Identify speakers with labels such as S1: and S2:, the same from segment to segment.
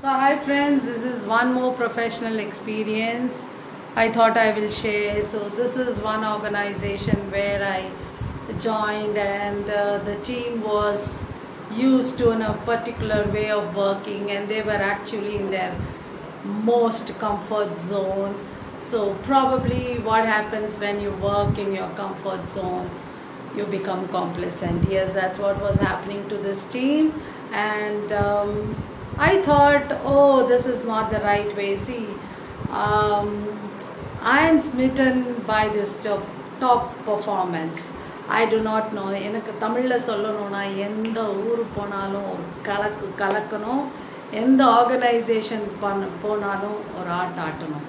S1: So hi friends, this is one more professional experience I thought I will share. So this is one organization where I joined and the team was used to in a particular way of working and they were actually in their most comfort zone. So probably what happens when you work in your comfort zone, you become complacent. Yes, that's what was happening to this team. And I thought, oh, this is not the right way. See, um, I am smitten by this top performance. I do not know. எனக்கு தமிழில் சொல்லணும்னா எந்த ஊர் போனாலும் ஒரு கலக்கணும், எந்த organisation போனாலும் ஒரு ஆட்டணும்.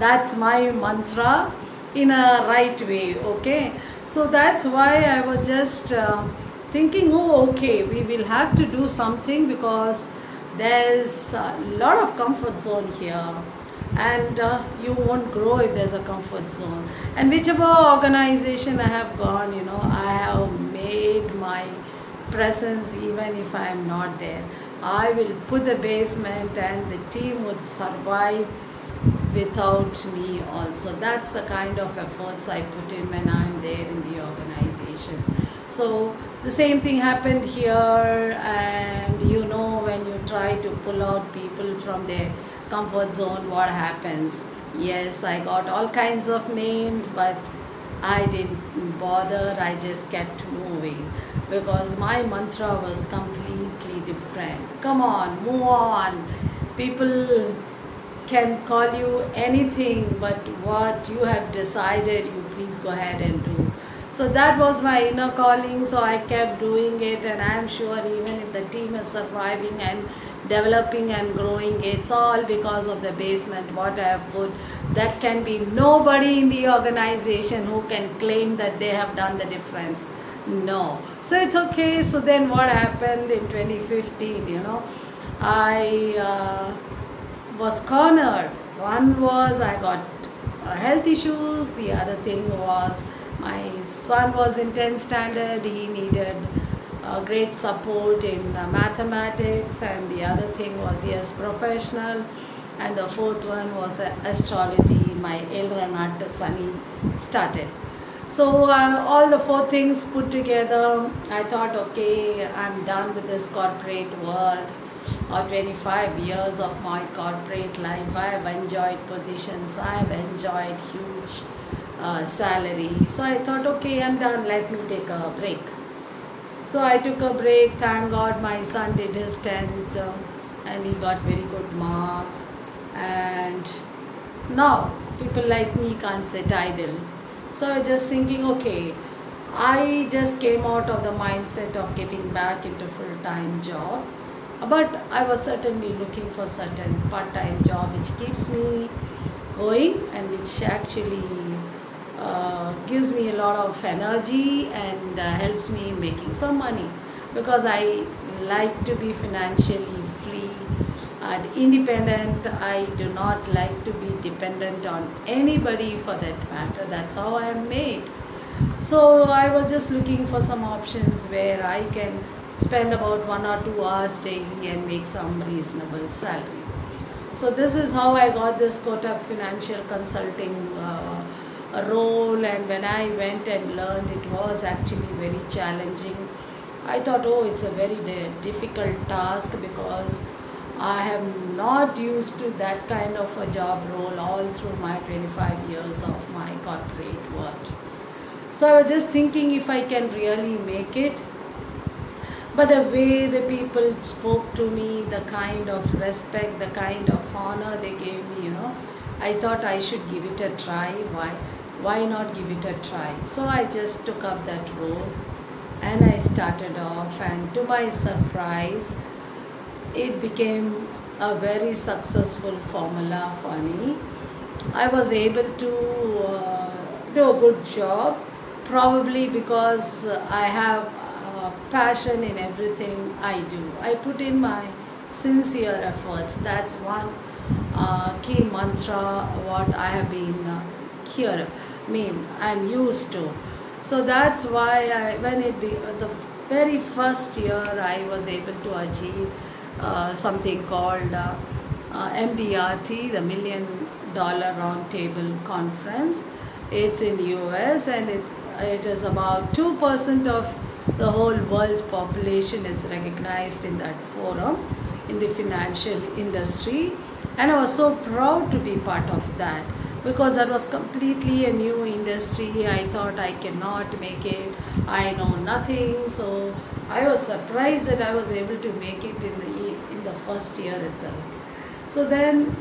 S1: That's my mantra in a right way, okay? So that's why I was just thinking, oh, okay, we will have to do something because there's a lot of comfort zone here and you won't grow if there's a comfort zone. And whichever organization I have gone, I have made my presence even if I am not there. I will put the basement and the team would survive without me also. That's the kind of efforts I put in when I'm there in the organization. So the same thing happened here, and when you try to pull out people from their comfort zone, what happens? Yes, I got all kinds of names, but I didn't bother. I just kept moving because my mantra was completely different. Come on, move on. People can call you anything, but what you have decided, you please go ahead and do. So that was my inner calling, so I kept doing it, and I am sure even if the team is surviving and developing and growing, it's all because of the basement, what I have put. That can be nobody in the organization who can claim that they have done the difference. No. So it's okay. So then what happened in 2015, I was cornered. One was I got health issues. The other thing was my son was in 10th standard. He needed great support in mathematics, and the other thing was yes, professional, and the fourth one was astrology. My Elranat Sunny started. So all the four things put together, I thought, okay, I'm done with this corporate world. Or 25 years of my corporate life, I have enjoyed positions, I have enjoyed huge salary. So I thought, okay, I'm done, let me take a break. So I took a break. Thank God my son did his 10th and he got very good marks. And now people like me can't sit idle. So I was just thinking, okay, I just came out of the mindset of getting back into full-time job. But I was certainly looking for certain part-time job which keeps me going and which actually gives me a lot of energy and helps me making some money, because I like to be financially free and independent. I do not like to be dependent on anybody for that matter. That's how I am made. So I was just looking for some options where I can spend about 1 or 2 hours daily and make some reasonable salary. So this is how I got this Kotak Financial Consulting role, and when I went and learned, it was actually very challenging. I thought, oh, it's a very difficult task because I am not used to that kind of a job role all through my 25 years of my corporate work. So I was just thinking if I can really make it. But the way the people spoke to me, the kind of respect, the kind of honor they gave me, I thought I should give it a try. Why not give it a try? So I just took up that role and I started off, and to my surprise, it became a very successful formula for me. I was able to do a good job, probably because I have passion in everything I do. I put in my sincere efforts. That's one key mantra what I have been I'm used to. So that's why the very first year I was able to achieve something called MDRT, the Million Dollar Roundtable Conference. It's in US, and it is about 2% of the whole world population is recognized in that forum in the financial industry. And I was so proud to be part of that because that was completely a new industry. I thought I cannot make it. I know nothing. So I was surprised that I was able to make it in the first year itself. So then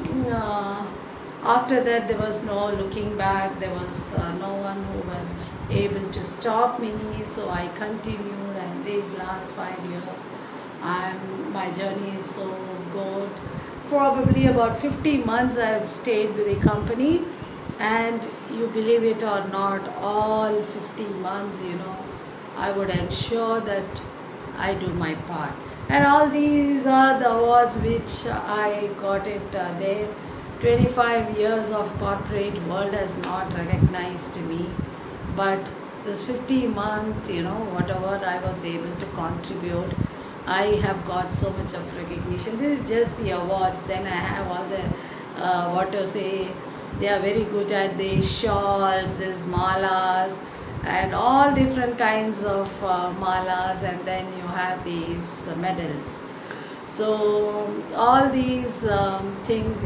S1: after that there was no looking back. There was no one who was able to stop me. So I continued, and these last 5 years my journey is so good. Probably about 50 months I have stayed with the company, and you believe it or not, all 50 months, I would ensure that I do my part. And all these are the awards which I got it there. 25 years of corporate world has not recognized me, but this 50 months, whatever I was able to contribute, I have got so much of recognition. This is just the awards. Then I have all the, they are very good at the shawls, these malas, and all different kinds of malas, and then you have these medals. So all these things.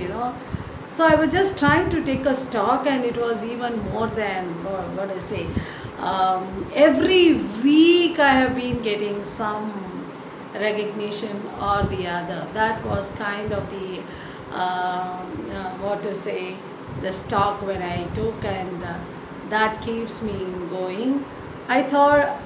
S1: So I was just trying to take a stock, and it was even more than what I say. Every week I have been getting some recognition or the other. That was kind of the the stock when I took, and that keeps me going. I thought,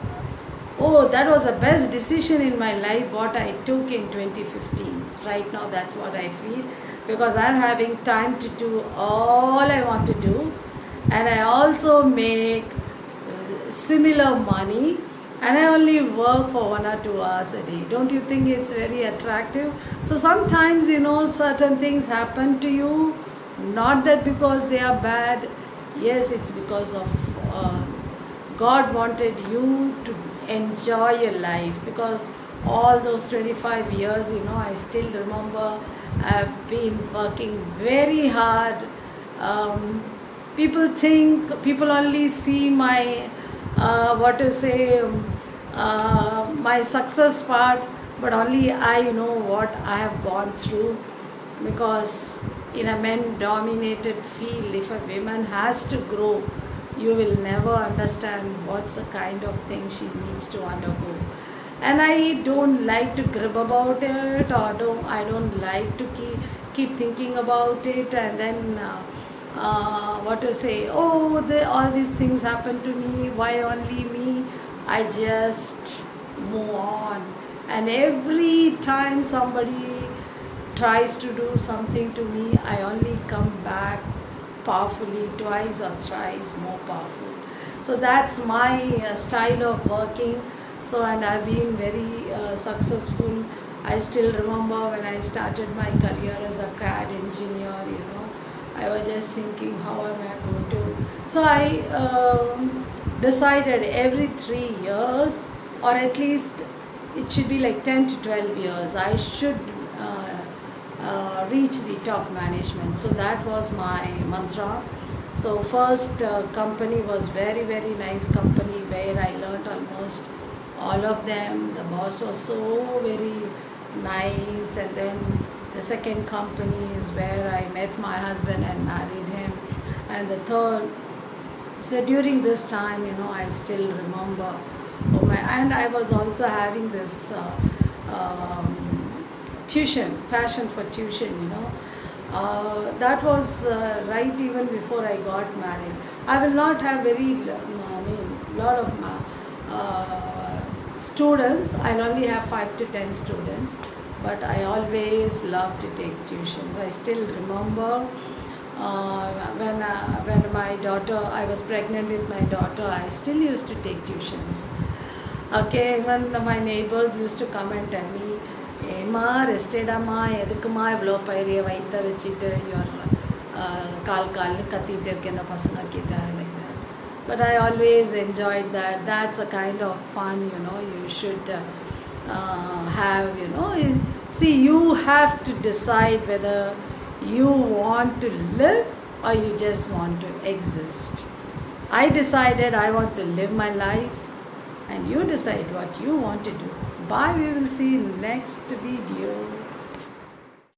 S1: oh, that was the best decision in my life what I took in 2015. Right now that's what I feel, because I'm having time to do all I want to do, and I also make similar money, and I only work for 1 or 2 hours a day. Don't you think it's very attractive? So sometimes, certain things happen to you, not that because they are bad. Yes, it's because of God wanted you to enjoy your life, because all those 25 years, I still remember I've been working very hard. People only see my my success part, but only I know what I have gone through, because in a men dominated field, if a woman has to grow, you will never understand what's the kind of thing she needs to undergo. And I don't like to grib about it, or I don't like to keep thinking about it, and then all these things happen to me, why only me? I just move on. And every time somebody tries to do something to me, I only come back powerfully, twice or thrice more powerful. So that's my style of working. So, and I've been very successful. I still remember when I started my career as a CAD engineer, I was just thinking, how am I going to? So I decided every 3 years, or at least it should be like 10 to 12 years, I should reach the top management. So that was my mantra. So first company was very, very nice company where I learnt almost all of them. The boss was so very nice. And then the second company is where I met my husband and married him. And the third, so during this time, I still remember. And I was also having this passion for tuition, that was right even before I got married. I will not have lot of students. I'll only have 5 to 10 students, but I always love to take tuitions. I still remember when my daughter, I was pregnant with my daughter, I still used to take tuitions. Okay, even my neighbors used to come and tell me, ஏம்மா ரெஸ்டேடாம்மா, எதுக்குமா இவ்வளோ பயிரிய வைத்த வச்சுட்டு கால்னு கத்திட்டு இருக்க இந்த பசங்க கிட்ட, like that. But I always enjoyed that. That's a kind of fun, you should have, See, you have to decide whether you want to live or you just want to exist. I decided I want to live my life, and you decide what you want to do. Bye, we will see in next video.